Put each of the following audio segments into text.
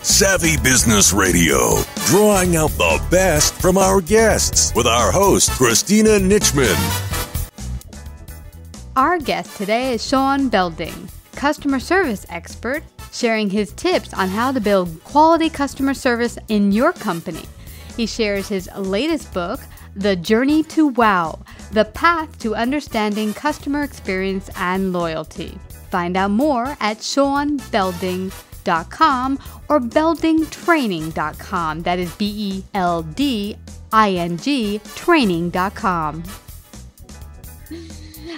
Savvy Business Radio, drawing out the best from our guests with our host, Christina Nitchman. Our guest today is Shaun Belding, customer service expert, sharing his tips on how to build quality customer service in your company. He shares his latest book, The Journey to Wow, The Path to Understanding Customer Experience and Loyalty. Find out more at ShaunBelding.com or BeldingTraining.com. That is BELDING training.com.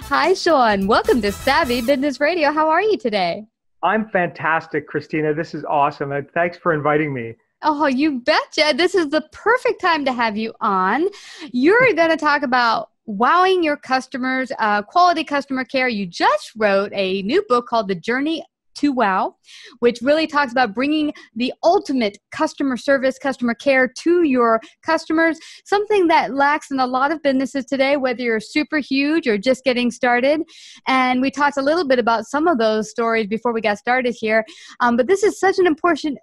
Hi, Shaun. Welcome to Savvy Business Radio. How are you today? I'm fantastic, Christina. This is awesome. And thanks for inviting me. Oh, you betcha. This is the perfect time to have you on. You're going to talk about wowing your customers, quality customer care. You just wrote a new book called The Journey to Wow, which really talks about bringing the ultimate customer service, customer care to your customers, something that lacks in a lot of businesses today, whether you're super huge or just getting started. And we talked a little bit about some of those stories before we got started here. But this is such an important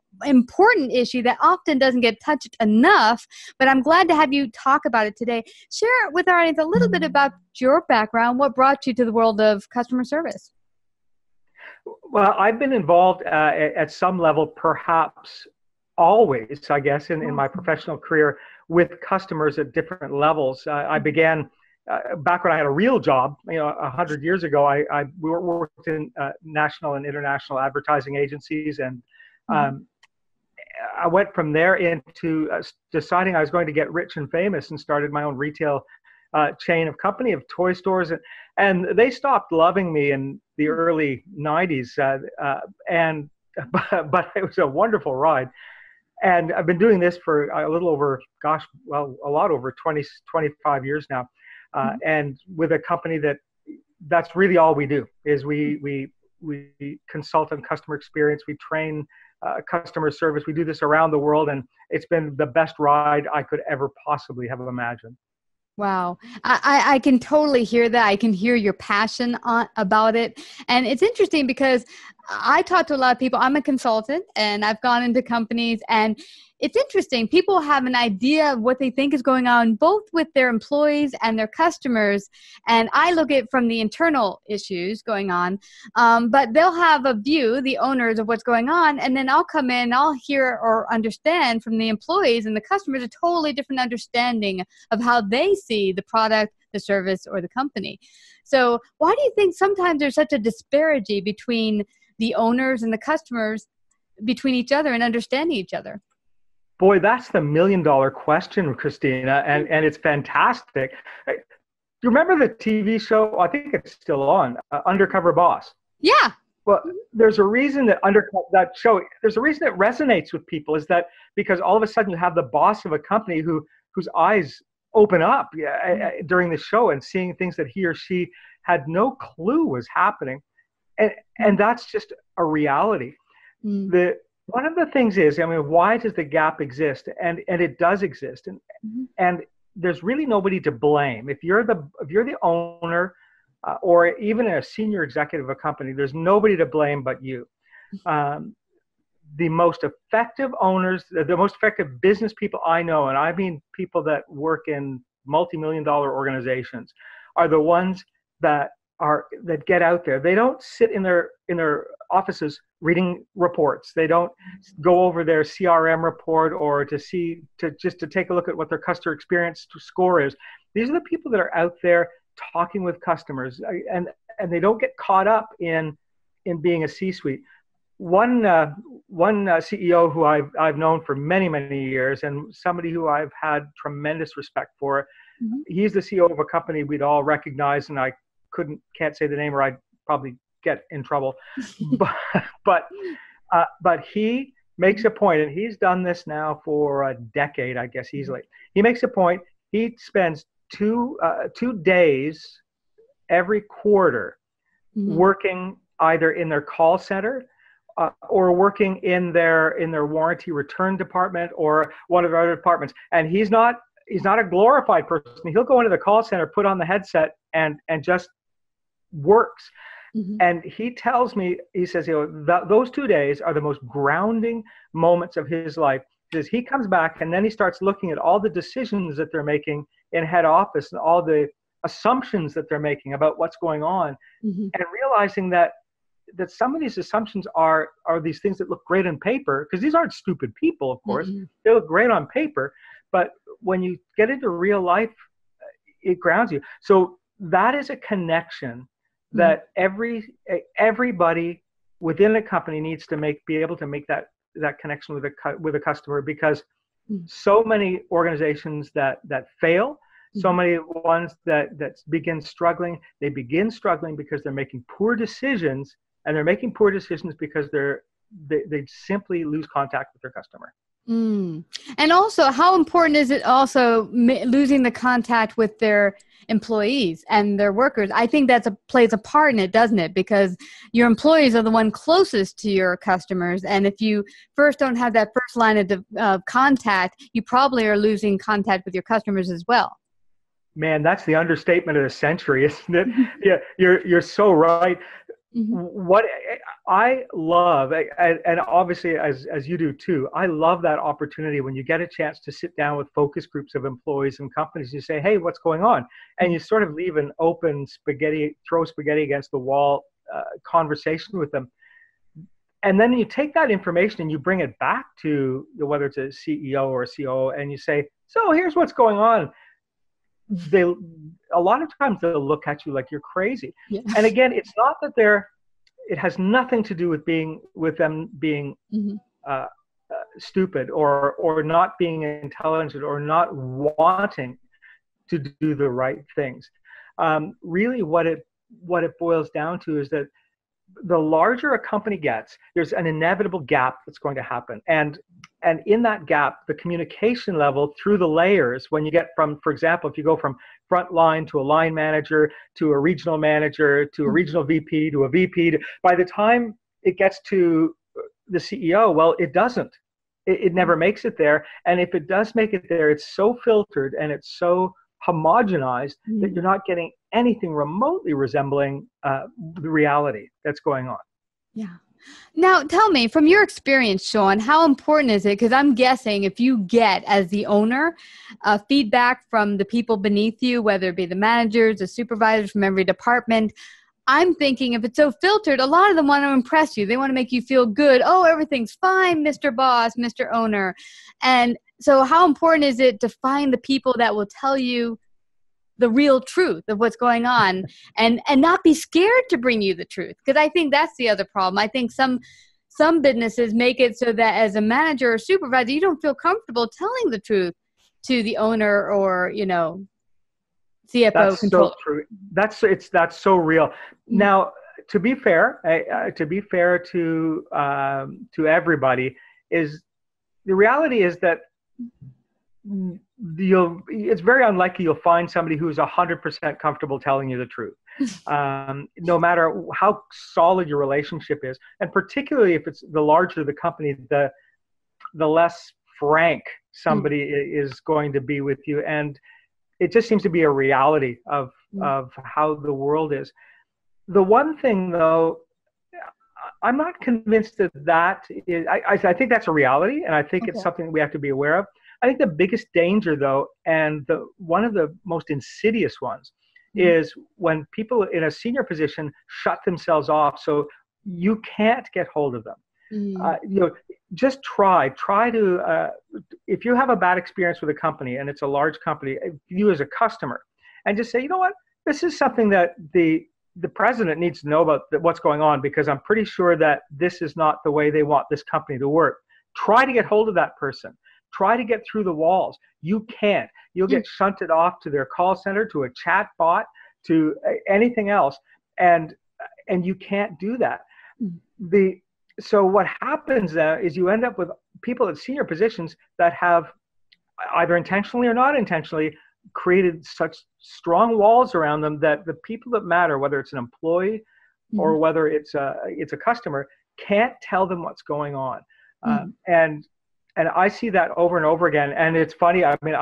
issue that often doesn't get touched enough, but I'm glad to have you talk about it today. Share with our audience a little bit about your background, what brought you to the world of customer service. Well, I've been involved at some level, perhaps always, I guess, in my professional career with customers at different levels. I began back when I had a real job, 100 years ago. We worked in national and international advertising agencies, and I went from there into deciding I was going to get rich and famous and started my own retail chain of company of toy stores. And they stopped loving me in the early 90s. But it was a wonderful ride. And I've been doing this for a little over, a lot over 25 years now. And with a company that's really all we do is we consult on customer experience. We train customer service. We do this around the world, and it's been the best ride I could ever possibly have imagined. Wow. I can totally hear that. I can hear your passion about it. And it's interesting because I talk to a lot of people. I'm a consultant and I've gone into companies, and it's interesting. People have an idea of what they think is going on both with their employees and their customers. And I look at it from the internal issues going on. But they'll have a view, the owners, of what's going on. And then I'll come in, I'll hear or understand from the employees and the customers a totally different understanding of how they see the product, the service, or the company. So why do you think sometimes there's such a disparity between the owners and the customers, between each other and understanding each other? Boy, that's the million-dollar question, Christina, and it's fantastic. You remember the TV show? I think it's still on, Undercover Boss. Yeah. Well, there's a reason that there's a reason it resonates with people, is that because all of a sudden you have the boss of a company whose eyes open up during the show and seeing things that he or she had no clue was happening, and that's just a reality. One of the things is, why does the gap exist? And it does exist, and there's really nobody to blame. If you're the owner, or even a senior executive of a company, there's nobody to blame but you. The most effective owners, the most effective business people I know, and I mean people that work in multi-million-dollar organizations, are the ones that get out there. They don't sit in their offices reading reports. They don't go over their CRM report or to take a look at what their customer experience score is. These are the people that are out there talking with customers, and they don't get caught up in being a C-suite. One CEO who I've known for many years, and somebody who I've had tremendous respect for. He's the CEO of a company we'd all recognize, and I can't say the name or I'd probably get in trouble. but he makes a point, and he's done this now for a decade, I guess, easily. He makes a point. He spends two days every quarter working either in their call center or working in their warranty return department or one of the other departments. And he's not a glorified person. He'll go into the call center, put on the headset, and just works. And he tells me, he says, those 2 days are the most grounding moments of his life. He says he comes back and then he starts looking at all the decisions that they're making in head office and all the assumptions that they're making about what's going on, and realizing that some of these assumptions are these things that look great on paper, because these aren't stupid people, of course. They look great on paper, but when you get into real life, it grounds you. So that is a connection that everybody within a company needs to be able to make that connection with a customer, because so many organizations that fail, so many ones that begin struggling because they're making poor decisions, and they're making poor decisions because they simply lose contact with their customer. And also, how important is it also losing the contact with their employees and their workers? I think that plays a part in it, doesn't it? Because your employees are the one closest to your customers. And if you first don't have that first line of contact, you probably are losing contact with your customers as well. Man, that's the understatement of the century, isn't it? Yeah, you're so right. What I love, and obviously as you do too, I love that opportunity when you get a chance to sit down with focus groups of employees and companies. You say, hey, what's going on? And you sort of leave an open throw spaghetti against the wall conversation with them. And then you take that information and you bring it back to whether it's a CEO or a COO, and you say, so here's what's going on. A lot of times they'll look at you like you're crazy. Yeah. And again, it's not that it has nothing to do with them being stupid or not being intelligent or not wanting to do the right things. Really what it boils down to is that the larger a company gets, there's an inevitable gap that's going to happen. And in that gap, the communication level through the layers, when you get from, for example, if you go from front line to a line manager, to a regional manager, to a regional VP, to a VP, by the time it gets to the CEO, well, it doesn't. It never makes it there. And if it does make it there, it's so filtered and it's so homogenized that you're not getting anything remotely resembling the reality that's going on. Yeah. Now, tell me, from your experience, Shaun, how important is it? Because I'm guessing if you get, as the owner, feedback from the people beneath you, whether it be the managers, the supervisors from every department, I'm thinking if it's so filtered, a lot of them want to impress you. They want to make you feel good. Oh, everything's fine, Mr. Boss, Mr. Owner. And so how important is it to find the people that will tell you the real truth of what's going on and not be scared to bring you the truth? Because I think that's the other problem. I think some businesses make it so that as a manager or supervisor, you don't feel comfortable telling the truth to the owner or, CFO. That's so true. That's so real. Now, to be fair to everybody, is the reality is that it's very unlikely you'll find somebody who's 100% comfortable telling you the truth, no matter how solid your relationship is, and particularly if it's the larger the company, the less frank somebody is going to be with you. And it just seems to be a reality of how the world is. The one thing, though, I'm not convinced that is. I think that's a reality, and I think it's something that we have to be aware of. I think the biggest danger, though, and one of the most insidious ones, is when people in a senior position shut themselves off, so you can't get hold of them. Just try to, if you have a bad experience with a company and it's a large company, you as a customer, and just say, you know what, this is something that the president needs to know about what's going on, because I'm pretty sure that this is not the way they want this company to work. Try to get hold of that person. Try to get through the walls. You can't. You'll get shunted off to their call center, to a chat bot, to anything else, and you can't do that. So what happens is you end up with people at senior positions that have either intentionally or not intentionally created such strong walls around them that the people that matter, whether it's an employee or whether it's a customer, can't tell them what's going on. And I see that over and over again. And it's funny. I mean,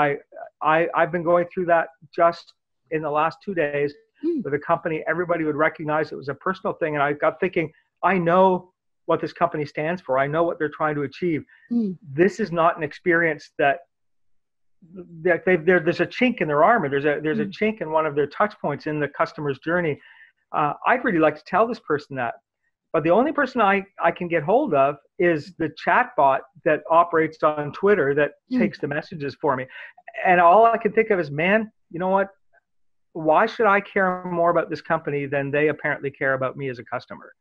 I've been going through that just in the last 2 days. Mm. with a company everybody would recognize it was a personal thing. And I got thinking, I know what this company stands for. I know what they're trying to achieve. Mm. This is not an experience that there's a chink in their armor. There's a chink in one of their touch points in the customer's journey. I'd really like to tell this person that. But the only person I can get hold of is the chat bot that operates on Twitter that takes the messages for me. And all I can think of is, man, you know what? Why should I care more about this company than they apparently care about me as a customer?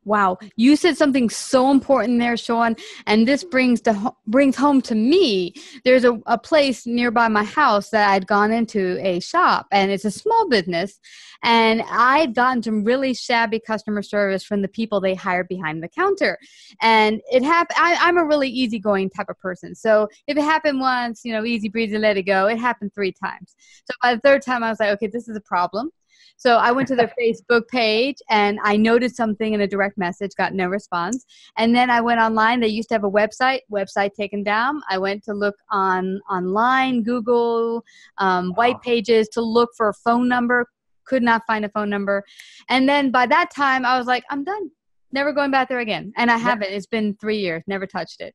Wow. You said something so important there, Shaun, and this brings home to me. There's a place nearby my house that I'd gone into a shop, and it's a small business, and I'd gotten some really shabby customer service from the people they hired behind the counter. And it happened. I'm a really easygoing type of person. So if it happened once, easy breezy, let it go. It happened 3 times. So by the 3rd time, I was like, okay, this is a problem. So I went to their Facebook page and I noted something in a direct message, got no response. And then I went online. They used to have a website taken down. I went to look online, Google, white pages to look for a phone number. Could not find a phone number. And then by that time I was like, I'm done. Never going back there again. And I haven't. It's been 3 years. Never touched it.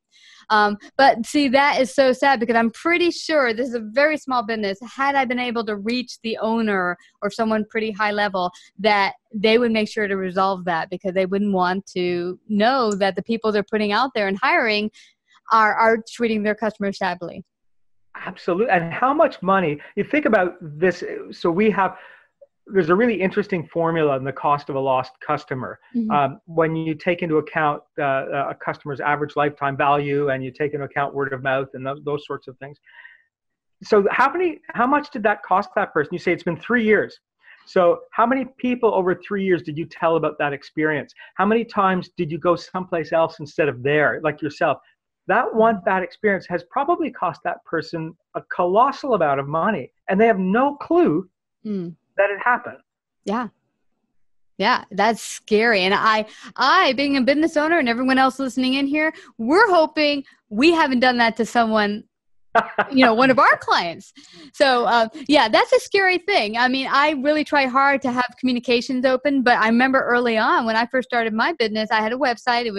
But see, that is so sad because I'm pretty sure this is a very small business. Had I been able to reach the owner or someone pretty high level, that they would make sure to resolve that because they wouldn't want to know that the people they're putting out there and hiring are treating their customers shabbily. Absolutely. And how much money, you think about this. So there's a really interesting formula in the cost of a lost customer. When you take into account a customer's average lifetime value and you take into account word of mouth and those sorts of things. So how much did that cost that person? You say it's been 3 years. So how many people over 3 years did you tell about that experience? How many times did you go someplace else instead of there, like yourself? That one bad experience has probably cost that person a colossal amount of money, and they have no clue that it happened. Yeah, that's scary. And I being a business owner and everyone else listening in here, we're hoping we haven't done that to someone, one of our clients. So that's a scary thing. I mean, I really try hard to have communications open, but I remember early on when I first started my business, I had a website.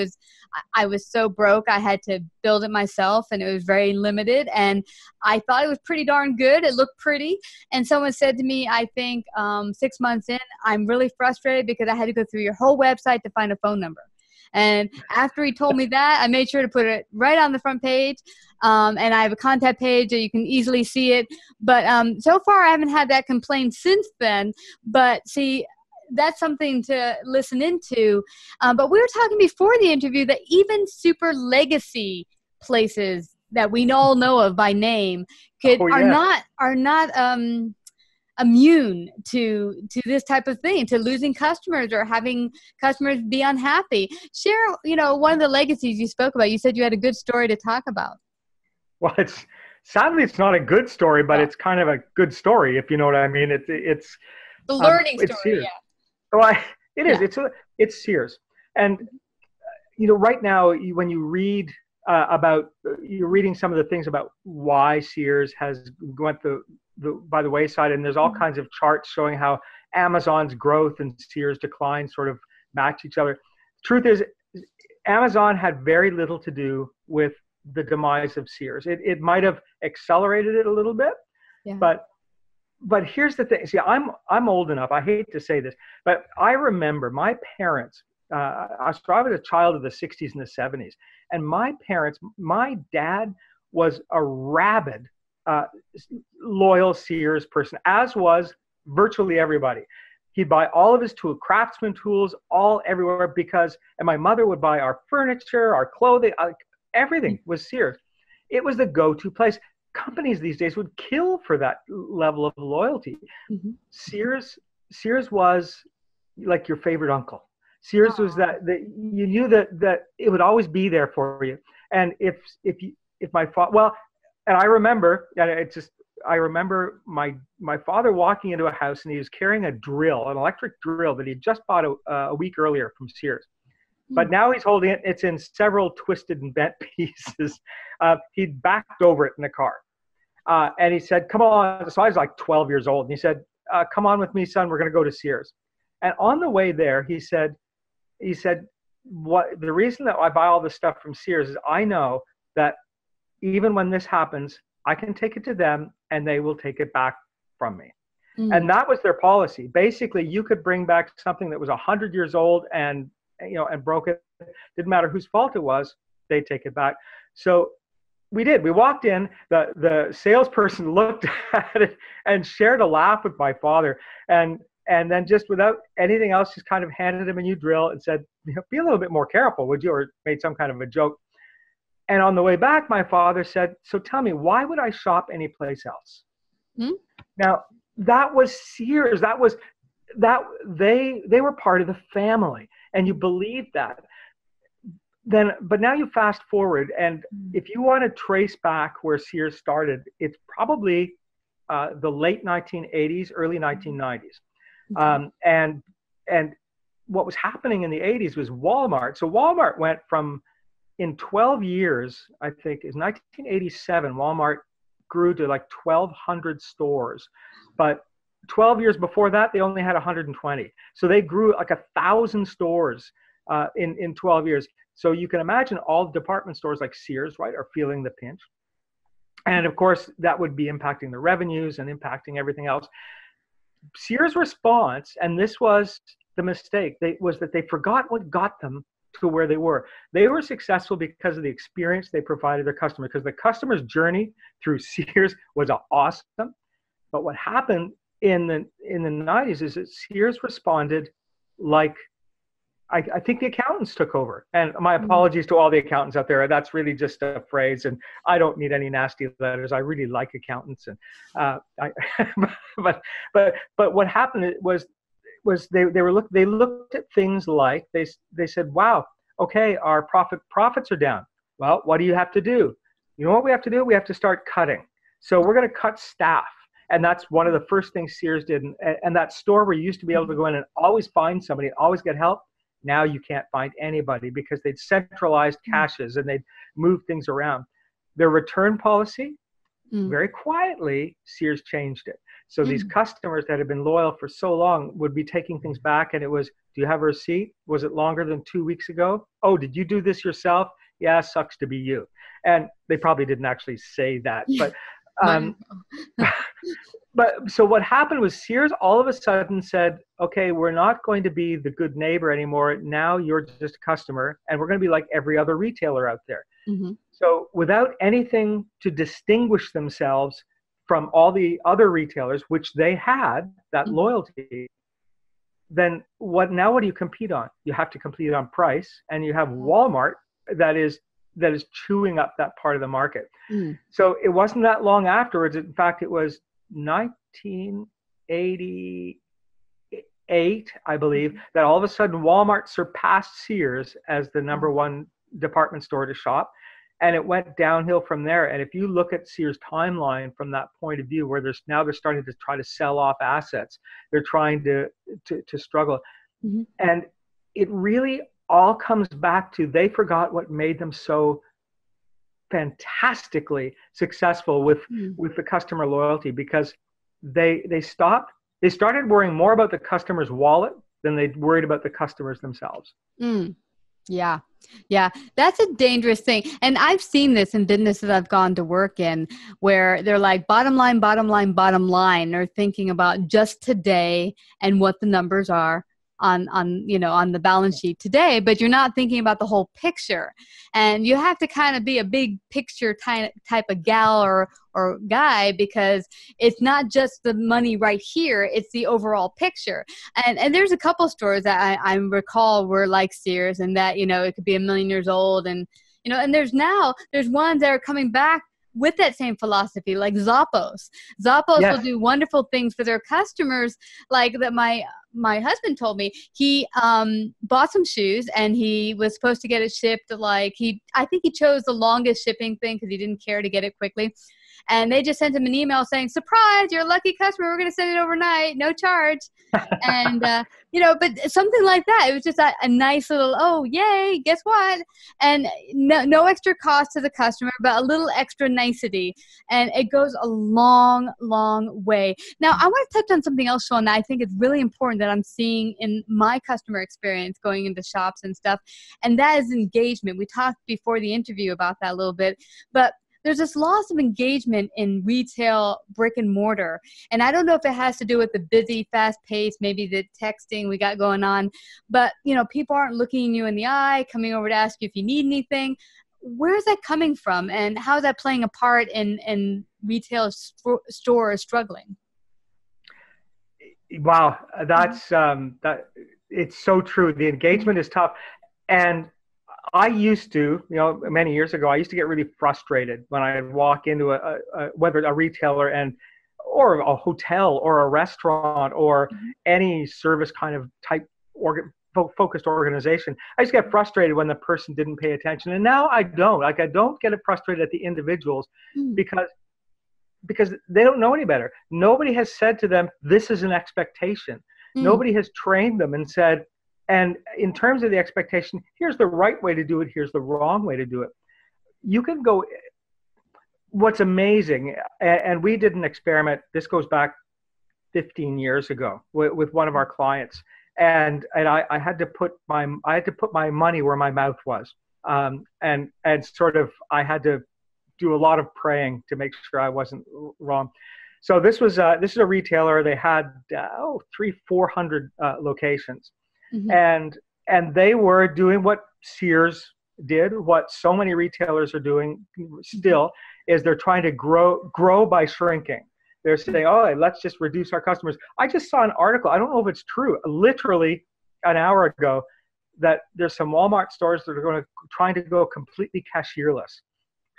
I was so broke. I had to build it myself and it was very limited. And I thought it was pretty darn good. It looked pretty. And someone said to me, I think 6 months in, I'm really frustrated because I had to go through your whole website to find a phone number. And after he told me that, I made sure to put it right on the front page. And I have a contact page that you can easily see it. But so far, I haven't had that complaint since then. But see, that's something to listen into. But we were talking before the interview that even super legacy places that we all know of by name are not immune to this type of thing, to losing customers or having customers be unhappy. Share, one of the legacies you spoke about. You said you had a good story to talk about. Well, sadly it's not a good story, but it's kind of a good story, if you know what I mean. It's the learning story. Yeah. Well, it is. It's Sears, and right now when you read you're reading some of the things about why Sears has went by the wayside, and there's all kinds of charts showing how Amazon's growth and Sears' decline sort of match each other. Truth is, Amazon had very little to do with the demise of Sears. It might have accelerated it a little bit, but here's the thing. See, I'm old enough. I hate to say this, but I remember my parents. I was a child of the 60s and the 70s, and my dad was a rabid, loyal Sears person, as was virtually everybody. He'd buy all of his craftsman tools, all everywhere and my mother would buy our furniture, our clothing, everything was Sears. It was the go-to place. Companies these days would kill for that level of loyalty. Sears was like your favorite uncle. Sears was that you knew that it would always be there for you. And if my father, and I remember my father walking into a house and he was carrying an electric drill that he just bought a week earlier from Sears. But now he's holding it. It's in several twisted and bent pieces. He'd backed over it in the car. And he said, come on. So I was like 12 years old. And he said, come on with me, son. We're going to go to Sears. And on the way there, he said, what the reason that I buy all this stuff from Sears is I know that even when this happens, I can take it to them and they will take it back from me. And that was their policy. Basically, you could bring back something that was 100 years old and broke it. Didn't matter whose fault it was, they'd take it back. So we did. We walked in, the salesperson looked at it and shared a laugh with my father. And then just without anything else, just kind of handed him a new drill and said, be a little bit more careful, would you? Or made some kind of a joke. And on the way back, my father said, so tell me, why would I shop anyplace else? Now, that was Sears. That they were part of the family, and you believed that. But now you fast forward, and if you want to trace back where Sears started, it's probably the late 1980s, early 1990s. And what was happening in the 80s was Walmart. So Walmart went from, in 12 years, I think, is 1987, Walmart grew to like 1,200 stores. But 12 years before that, they only had 120. So they grew like 1,000 stores in 12 years. So you can imagine all department stores like Sears, right, are feeling the pinch. And of course, that would be impacting the revenues and impacting everything else. Sears' response, and this was the mistake, was that they forgot what got them to where they were. They were successful because of the experience they provided their customer, because the customer's journey through Sears was awesome. But what happened in the 90s is that Sears responded like, I think the accountants took over. And my apologies to all the accountants out there. That's really just a phrase, and I don't need any nasty letters. I really like accountants. And but what happened was they looked at things like they said, wow, okay, our profits are down. Well, what do you have to do? You know what we have to do? We have to start cutting. So we're going to cut staff. And that's one of the first things Sears did. And that store where you used to be able to go in and always find somebody and always get help, now you can't find anybody because they'd centralized caches and they'd moved things around. Their return policy, very quietly, Sears changed it. So these customers that had been loyal for so long would be taking things back, and it was, do you have a receipt? Was it longer than 2 weeks ago? Oh, did you do this yourself? Yeah, sucks to be you. And they probably didn't actually say that, but but so what happened was Sears all of a sudden said, okay, we're not going to be the good neighbor anymore. Now you're just a customer, and we're going to be like every other retailer out there. So without anything to distinguish themselves from all the other retailers, which they had that loyalty, then what do you compete on? You have to compete on price, and you have Walmart that is chewing up that part of the market. So it wasn't that long afterwards. In fact, it was 1988, I believe, that all of a sudden Walmart surpassed Sears as the number one department store to shop. And it went downhill from there. And if you look at Sears' timeline from that point of view, where they're starting to try to sell off assets, they're trying to struggle. And it really all comes back to they forgot what made them so fantastically successful with the customer loyalty, because they started worrying more about the customer's wallet than they worried about the customers themselves. Yeah. That's a dangerous thing. And I've seen this in businesses I've gone to work in, where they're like bottom line. They're thinking about just today and what the numbers are on the balance sheet today, but you're not thinking about the whole picture. And you have to kind of be a big picture type of gal or guy, because it's not just the money right here, it's the overall picture. And there's a couple stores that I recall were like Sears, and that, it could be 1 million years old, and and there's ones that are coming back with that same philosophy, like Zappos. Zappos will do wonderful things for their customers, like that. My husband told me he bought some shoes, and he was supposed to get it shipped. I think he chose the longest shipping thing because he didn't care to get it quickly. And they just sent him an email saying, surprise, you're a lucky customer. We're going to send it overnight, no charge. And, but something like that. It was just a nice little, oh, yay, guess what? And no extra cost to the customer, but a little extra nicety. And it goes a long, long way. Now, I want to touch on something else, Shaun, that I think is really important that I'm seeing in my customer experience going into shops and stuff. And that is engagement. We talked before the interview about that a little bit, but there's this loss of engagement in retail brick and mortar. And I don't know if it has to do with the busy, fast pace, maybe the texting we got going on, but people aren't looking you in the eye, coming over to ask you if you need anything. Where's that coming from? And how is that playing a part in retail stores struggling? Wow. That's, it's so true. The engagement is tough. And I used to, many years ago, I used to get really frustrated when I walk into whether a retailer or a hotel or a restaurant or any service kind of type focused organization. I used to get frustrated when the person didn't pay attention. And now I don't. I don't get frustrated at the individuals because they don't know any better. Nobody has said to them, this is an expectation. Nobody has trained them and said, and in terms of the expectation, here's the right way to do it, here's the wrong way to do it. You can go, what's amazing, and we did an experiment, this goes back 15 years ago with one of our clients, and I had to put my money where my mouth was, and sort of I had to do a lot of praying to make sure I wasn't wrong. So this is a retailer. They had 300-400 locations. And they were doing what Sears did, what so many retailers are doing still, is they're trying to grow by shrinking. They're saying, oh, let's just reduce our customers. I just saw an article, I don't know if it's true, literally an hour ago, that there's some Walmart stores that are trying to go completely cashierless.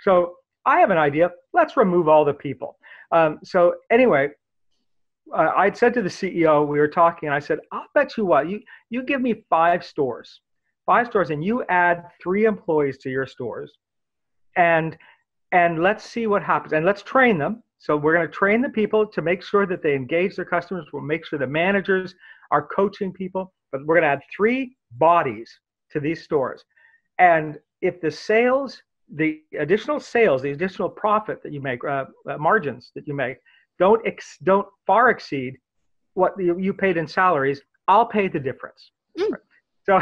So I have an idea, let's remove all the people. So anyway, I'd said to the CEO, we were talking, and I said, I'll bet you what, you give me 5 stores, and you add 3 employees to your stores, and let's see what happens, and let's train them. So we're going to train the people to make sure that they engage their customers. We'll make sure the managers are coaching people, but we're going to add 3 bodies to these stores. And if the additional profit that you make, margins that you make, don't far exceed what you paid in salaries, I'll pay the difference. So,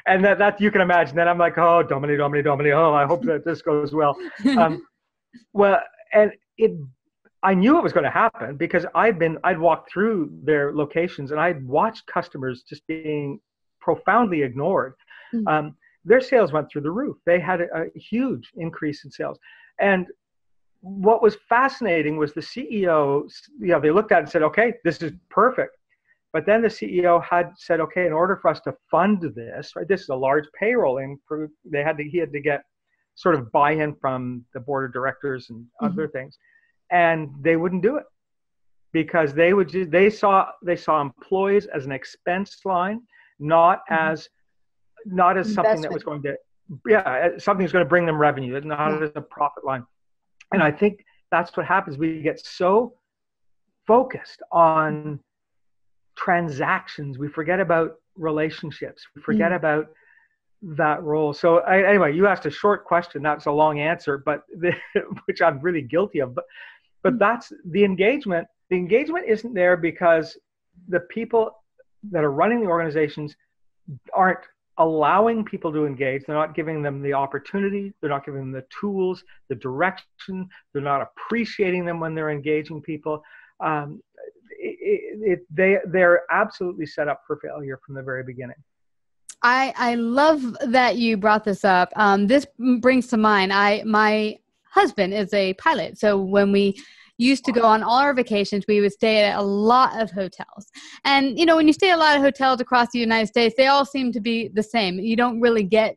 and that you can imagine that I'm like, oh, Domini, oh, I hope that this goes well. I knew it was going to happen because I'd walked through their locations and I'd watched customers just being profoundly ignored. Their sales went through the roof. They had a huge increase in sales. And what was fascinating was the CEO, they looked at it and said, okay, this is perfect. But then the CEO had said, okay, in order for us to fund this, right, this is a large payroll, and he had to get sort of buy-in from the board of directors and other things. And they wouldn't do it because they saw employees as an expense line, not as something that was going to, something that's going to bring them revenue, not as a profit line. And I think that's what happens. We get so focused on transactions, we forget about relationships, we forget about that role. So anyway, you asked a short question. That's a long answer, but which I'm really guilty of. But that's the engagement. The engagement isn't there because the people that are running the organizations aren't allowing people to engage. They're not giving them the opportunity. They're not giving them the tools, the direction. They're not appreciating them when they're engaging people. They're absolutely set up for failure from the very beginning. I love that you brought this up. This brings to mind, my husband is a pilot. So when we used to go on all our vacations, we would stay at a lot of hotels. And, when you stay at a lot of hotels across the United States, they all seem to be the same. You don't really get,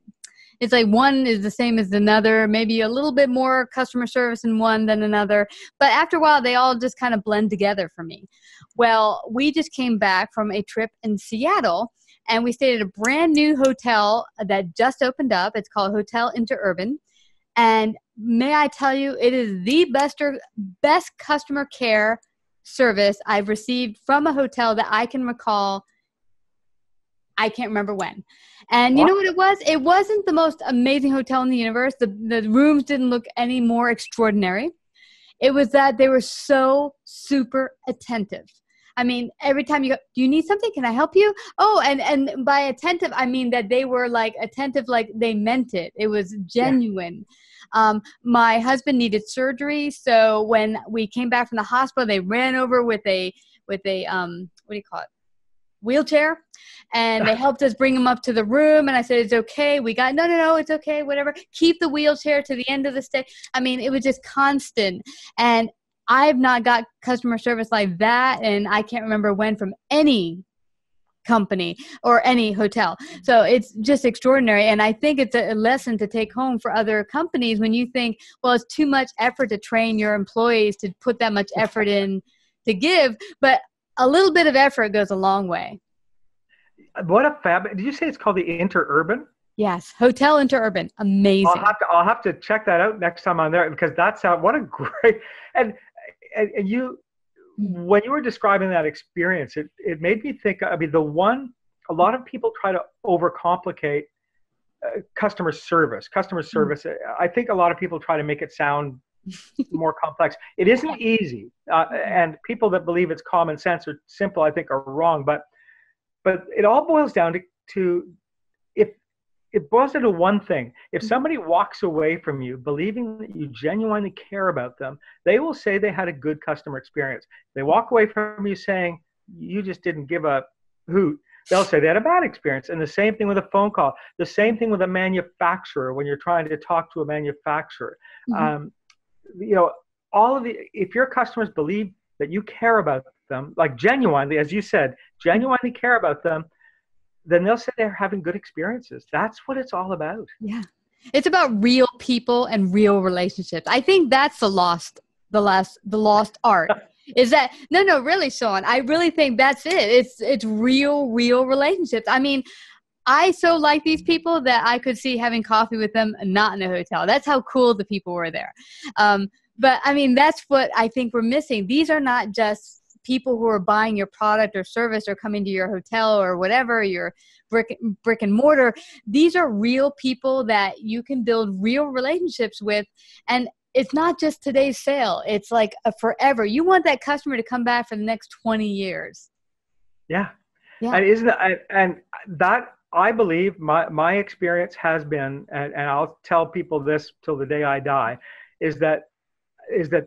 it's like one is the same as another, maybe a little bit more customer service in one than another. But after a while, they all just kind of blend together for me. Well, we just came back from a trip in Seattle, and we stayed at a brand new hotel that just opened up. It's called Hotel Interurban. And may I tell you, it is the best customer care service I've received from a hotel that I can recall. I can't remember when. And you know what it was? It wasn't the most amazing hotel in the universe. The rooms didn't look any more extraordinary. It was that they were so super attentive. I mean, every time you go, do you need something? Can I help you? Oh, and by attentive, I mean that they were like attentive, like they meant it. It was genuine. My husband needed surgery. So when we came back from the hospital, they ran over with a what do you call it? Wheelchair, and they helped us bring him up to the room. And I said, it's okay. We got, no, it's okay. Whatever. Keep the wheelchair to the end of the stay. I mean, it was just constant. And I've not got customer service like that. And I can't remember when from any company or any hotel. So it's just extraordinary. And I think it's a lesson to take home for other companies when you think, well, it's too much effort to train your employees to put that much effort in to give. But a little bit of effort goes a long way. What a did you say it's called the Interurban? Yes. Hotel Interurban. Amazing. I'll have to check that out next time I'm there, because that's what a great, and you, when you were describing that experience, it made me think, I mean, a lot of people try to overcomplicate customer service. I think a lot of people try to make it sound more complex. It isn't easy, and people that believe it's common sense or simple, I think, are wrong. But it all boils down to if it boils down to one thing. If somebody walks away from you believing that you genuinely care about them, they will say they had a good customer experience. They walk away from you saying you just didn't give a hoot, they'll say they had a bad experience. And the same thing with a phone call. The same thing with a manufacturer when you're trying to talk to a manufacturer. If your customers believe that you care about them, like genuinely, as you said, genuinely care about them, then they'll say they're having good experiences. That's what it's all about. Yeah. It's about real people and real relationships. I think that's the lost art. Is that, no, really, Shaun, I really think that's it. It's real relationships. I mean, I so like these people that I could see having coffee with them, not in a hotel. That's how cool the people were there. But I mean, that's what I think we're missing. These are not just people who are buying your product or service or coming to your hotel or whatever, your brick and mortar. These are real people that you can build real relationships with. And it's not just today's sale. It's like a forever. You want that customer to come back for the next 20 years. Yeah. And that, I believe my experience has been, and I'll tell people this till the day I die, is that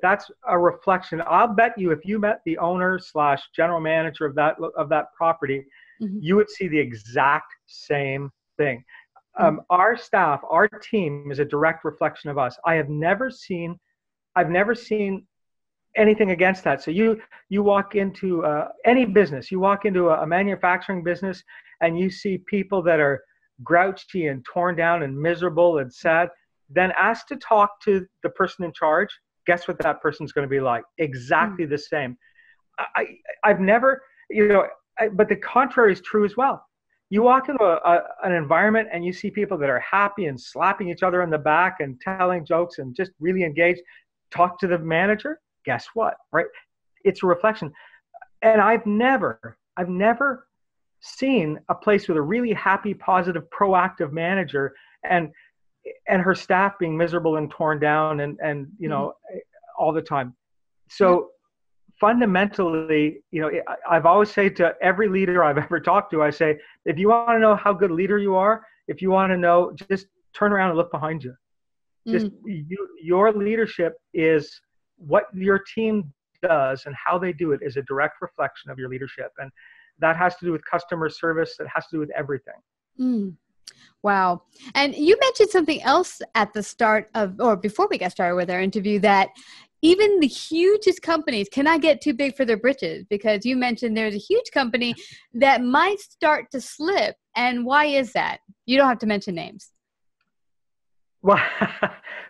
that's a reflection. I'll bet you if you met the owner / general manager of that property, you would see the exact same thing. Our staff, our team is a direct reflection of us. I've never seen anything against that. So you walk into any business, you walk into a manufacturing business, and you see people that are grouchy and torn down and miserable and sad, then ask to talk to the person in charge. Guess what that person's going to be like? Exactly the same. I've never, but the contrary is true as well. You walk into an environment and you see people that are happy and slapping each other in the back and telling jokes and just really engaged. Talk to the manager. Guess what? Right? It's a reflection. And I've never seen a place with a really happy, positive, proactive manager and her staff being miserable and torn down and all the time. So fundamentally, I've always said to every leader I've ever talked to, I say, if you want to know how good a leader you are, if you want to know, just turn around and look behind you. Just your leadership is what your team does, and how they do it is a direct reflection of your leadership. And that has to do with customer service. It has to do with everything. Wow. And you mentioned something else at the start or before we got started with our interview, that even the hugest companies cannot get too big for their britches, because you mentioned there's a huge company that might start to slip. And why is that? You don't have to mention names. Well,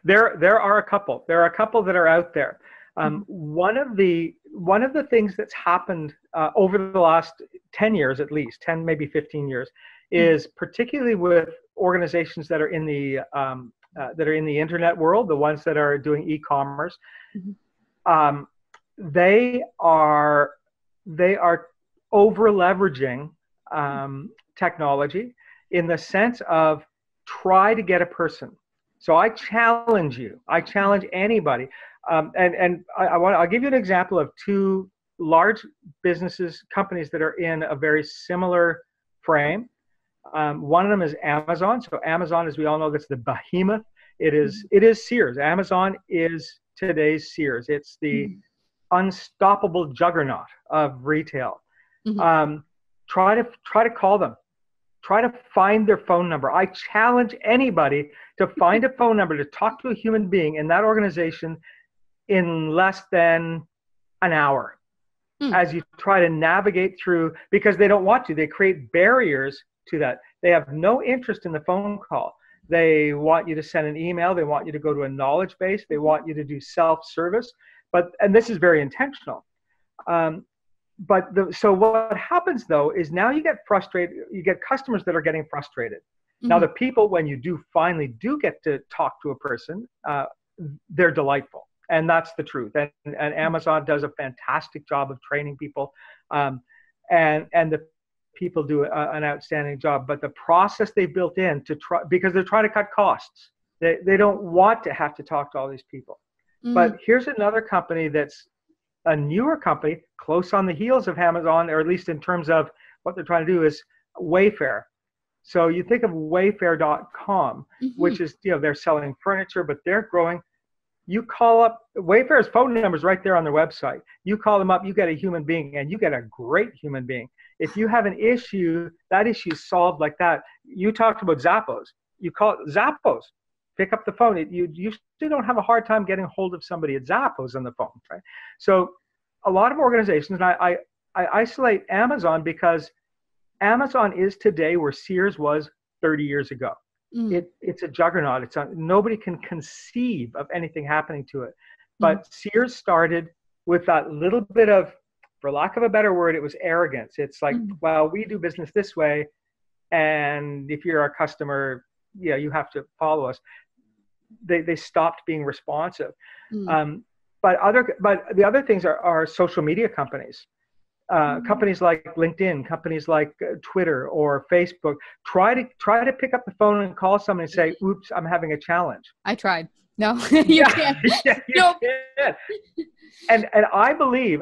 there are a couple. There are a couple that are out there. One of the things that's happened over the last 10 years, at least 10, maybe 15 years, is particularly with organizations that are in the that are in the internet world, the ones that are doing e-commerce, they are over leveraging technology in the sense of try to get a person. So I challenge you. I challenge anybody. I'll give you an example of two large companies that are in a very similar frame. One of them is Amazon. So Amazon, as we all know, that's the behemoth. It is Sears. Amazon is today's Sears. It's the unstoppable juggernaut of retail. Try to call them. Try to find their phone number. I challenge anybody to find a phone number, to talk to a human being in that organization in less than an hour as you try to navigate through, because they don't want to. They create barriers to that. They have no interest in the phone call. They want you to send an email. They want you to go to a knowledge base. They want you to do self-service. And this is very intentional. So what happens though is now you get frustrated. You get customers that are getting frustrated. Now the people, when you finally do get to talk to a person, they're delightful, and that's the truth. And Amazon does a fantastic job of training people, and the people do an outstanding job. But the process they built in because they're trying to cut costs. They don't want to have to talk to all these people. But here's another company that's a newer company, close on the heels of Amazon, or at least in terms of what they're trying to do, is Wayfair. So you think of Wayfair.com, which is, they're selling furniture, but they're growing. You call up Wayfair's phone number is right there on their website. You call them up, you get a human being, and you get a great human being. If you have an issue, that issue is solved like that. You talked about Zappos. You call it Zappos. Pick up the phone. You still don't have a hard time getting a hold of somebody at Zappos on the phone, right? So a lot of organizations, and I isolate Amazon because Amazon is today where Sears was 30 years ago. It's a juggernaut. Nobody can conceive of anything happening to it. But Sears started with that little bit of, for lack of a better word, it was arrogance. It's like, well, we do business this way, and if you're our customer, you have to follow us. They stopped being responsive. But the other things are social media companies. Companies like LinkedIn, companies like Twitter or Facebook, try to pick up the phone and call someone and say, "Oops, I'm having a challenge." I tried. No, you can't. You can't. And I believe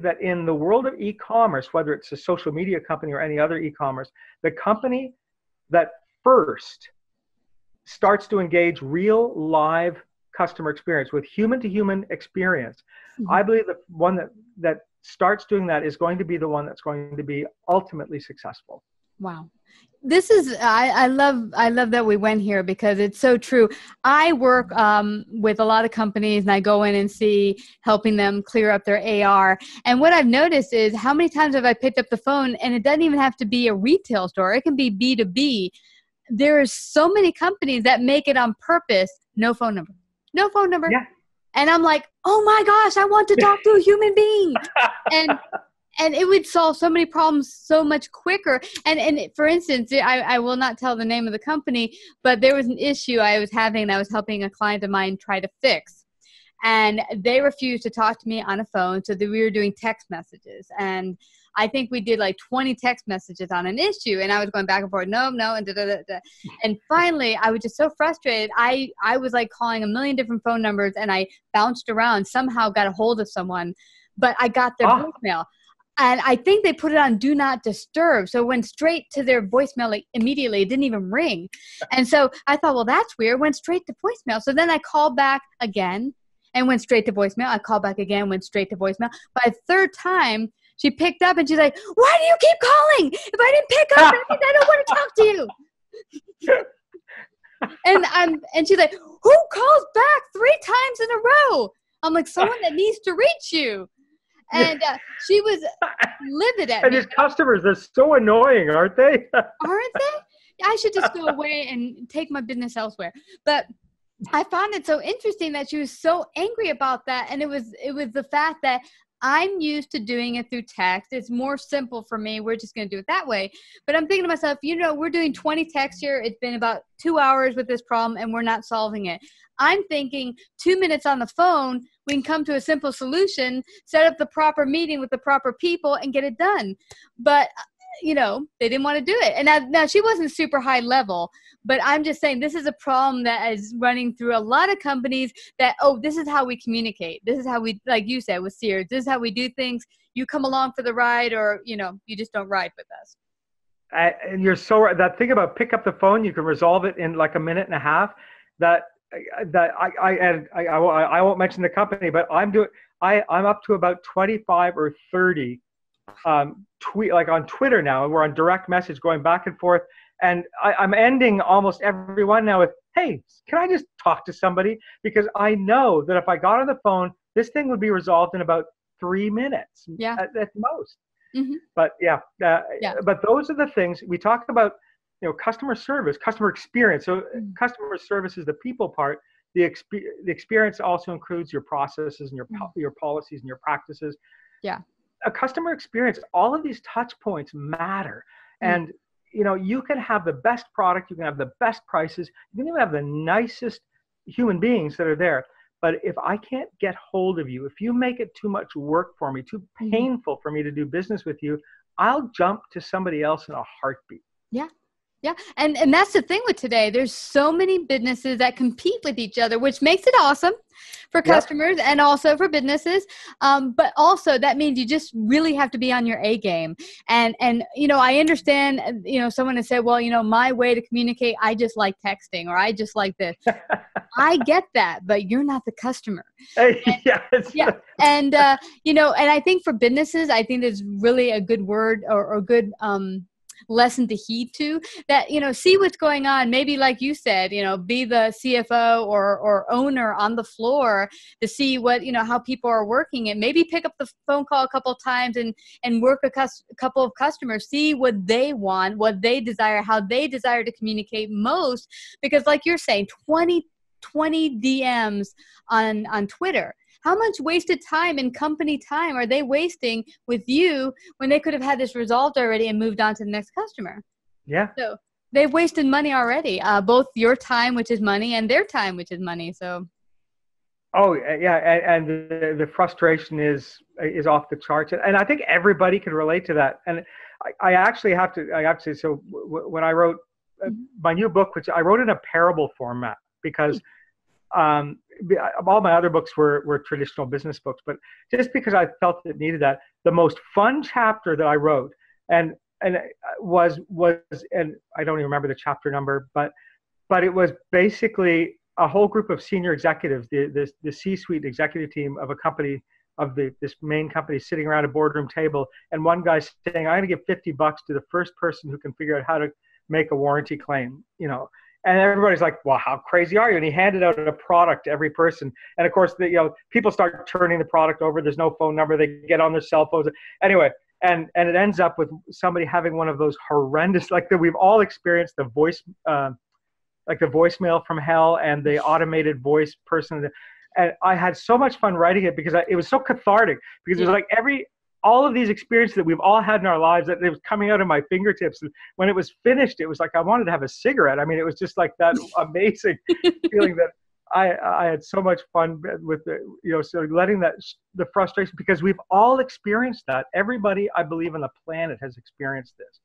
that in the world of e-commerce, whether it's a social media company or any other e-commerce, the company that first starts to engage real live customer experience with human-to-human experience, I believe the one that starts doing that is going to be the one that's going to be ultimately successful. Wow. This is, I love that we went here because it's so true. I work with a lot of companies and I go in and see helping them clear up their AR. And what I've noticed is how many times have I picked up the phone, and it doesn't even have to be a retail store. It can be B2B. There's so many companies that make it on purpose. No phone number. No phone number. Yeah. And I'm like, oh my gosh, I want to talk to a human being. And it would solve so many problems so much quicker. And for instance, I will not tell the name of the company, but there was an issue I was having and I was helping a client of mine try to fix. And they refused to talk to me on a phone, so that we were doing text messages. And I think we did like 20 text messages on an issue, and I was going back and forth, no, and da-da-da-da. And finally, I was just so frustrated. I was like calling a million different phone numbers, and I bounced around, somehow got a hold of someone, but I got their voicemail. And I think they put it on Do Not Disturb, so it went straight to their voicemail like immediately. It didn't even ring. And so I thought, well, that's weird. Went straight to voicemail. So then I called back again and went straight to voicemail. I called back again, went straight to voicemail. By the third time, she picked up and she's like, why do you keep calling? If I didn't pick up, that means I don't want to talk to you. And she's like, who calls back 3 times in a row? I'm like, someone that needs to reach you. And she was livid at me. And his customers, they're so annoying, aren't they? Aren't they? I should just go away and take my business elsewhere. But I found it so interesting that she was so angry about that. And it was the fact that I'm used to doing it through text. It's more simple for me. We're just going to do it that way. But I'm thinking to myself, we're doing 20 texts here. It's been about 2 hours with this problem and we're not solving it. I'm thinking 2 minutes on the phone, we can come to a simple solution, set up the proper meeting with the proper people and get it done. But they didn't want to do it. And now she wasn't super high level, but I'm just saying this is a problem that is running through a lot of companies that, this is how we communicate. This is how we, like you said with Sears, this is how we do things. You come along for the ride or, you just don't ride with us. And you're so right. That thing about pick up the phone, you can resolve it in like a minute and a half. I won't mention the company, but I'm up to about 25 or 30 tweet, like on Twitter now. We're on direct message going back and forth, and I'm ending almost every one now with, hey, can I just talk to somebody? Because I know that if I got on the phone, this thing would be resolved in about 3 minutes at most. Mm-hmm. But but those are the things we talk about. Customer service, customer experience. So customer service is the people part. The experience also includes your processes and your policies and your practices. Yeah. A customer experience, all of these touch points matter. And, you can have the best product, you can have the best prices, you can even have the nicest human beings that are there. But if I can't get hold of you, if you make it too much work for me, too painful for me to do business with you, I'll jump to somebody else in a heartbeat. Yeah. Yeah. And that's the thing with today. There's so many businesses that compete with each other, which makes it awesome for customers and also for businesses. But also that means you just really have to be on your A game. And I understand, someone has said, well, my way to communicate, I just like texting or I just like this. I get that, but you're not the customer. And, and I think for businesses, I think there's really a good word or good, lesson to heed to that, see what's going on. Maybe like you said, be the CFO or owner on the floor to see what, how people are working, and maybe pick up the phone call a couple of times and work a couple of customers, see what they want, what they desire, how they desire to communicate most. Because like you're saying, 20 DMs on Twitter. How much wasted time and company time are they wasting with you when they could have had this resolved already and moved on to the next customer? Yeah. So they've wasted money already, both your time, which is money, and their time, which is money. So. Oh yeah, and the frustration is off the charts, and I think everybody can relate to that. And I actually have to say, so when I wrote my new book, which I wrote in a parable format, because. All my other books were traditional business books, but just because I felt it needed that, the most fun chapter that I wrote, and was and I don't even remember the chapter number, but it was basically a whole group of senior executives, the C-suite executive team of a company, of this main company, sitting around a boardroom table, and one guy saying, "I'm going to give $50 to the first person who can figure out how to make a warranty claim," And everybody's like, well, how crazy are you? And he handed out a product to every person. And of course, people start turning the product over. There's no phone number. They get on their cell phones. Anyway, and it ends up with somebody having one of those horrendous, like that we've all experienced, the voice, like the voicemail from hell and the automated voice person. And I had so much fun writing it because it was so cathartic, because it was like all of these experiences that we've all had in our lives, that it was coming out of my fingertips. And when it was finished, it was like I wanted to have a cigarette. I mean, it was just like that amazing feeling that I had so much fun with so letting the frustration, because we've all experienced that. Everybody, I believe, on the planet has experienced this.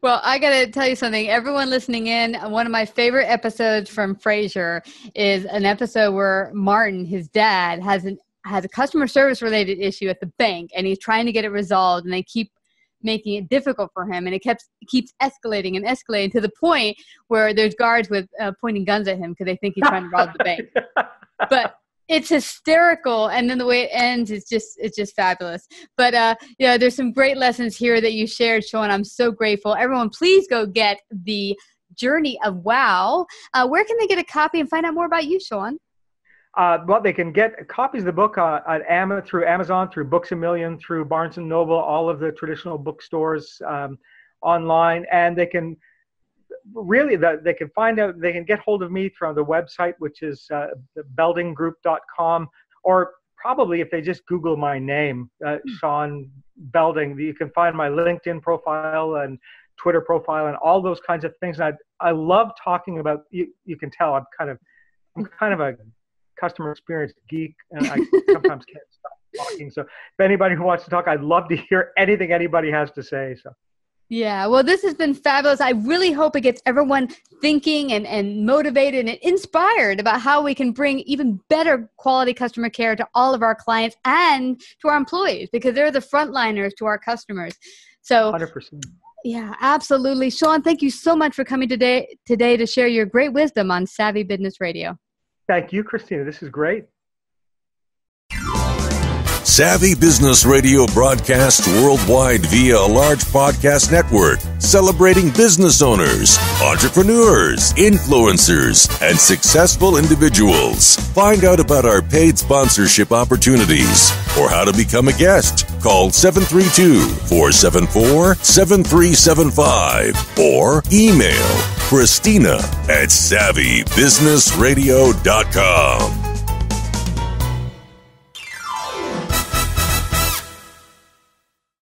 Well, I got to tell you something. Everyone listening in, one of my favorite episodes from Frasier is an episode where Martin, his dad, has a customer service related issue at the bank, and he's trying to get it resolved, and they keep making it difficult for him, and it keeps escalating and escalating to the point where there's guards with pointing guns at him because they think he's trying to rob the bank. But it's hysterical, and then the way it ends is just fabulous. But there's some great lessons here that you shared, Shaun. I'm so grateful. Everyone, please go get the Journey of Wow. Where can they get a copy and find out more about you, Shaun? Well, they can get copies of the book through Amazon, through Books A Million, through Barnes & Noble, all of the traditional bookstores online. And they can get hold of me from the website, which is beldinggroup.com, or probably if they just Google my name, Shaun Belding, you can find my LinkedIn profile and Twitter profile and all those kinds of things. And I love talking about, you can tell I'm kind of a customer experience geek, and I sometimes can't stop talking. So if anybody who wants to talk, I'd love to hear anything anybody has to say. So. Yeah, well, this has been fabulous. I really hope it gets everyone thinking and motivated and inspired about how we can bring even better quality customer care to all of our clients and to our employees, because they're the frontliners to our customers. So 100%. Yeah, absolutely. Shaun, thank you so much for coming today to share your great wisdom on Savvy Business Radio. Thank you, Christina. This is great. Savvy Business Radio broadcasts worldwide via a large podcast network, celebrating business owners, entrepreneurs, influencers, and successful individuals. Find out about our paid sponsorship opportunities or how to become a guest. Call 732-474-7375 or email Christina@savvybusinessradio.com.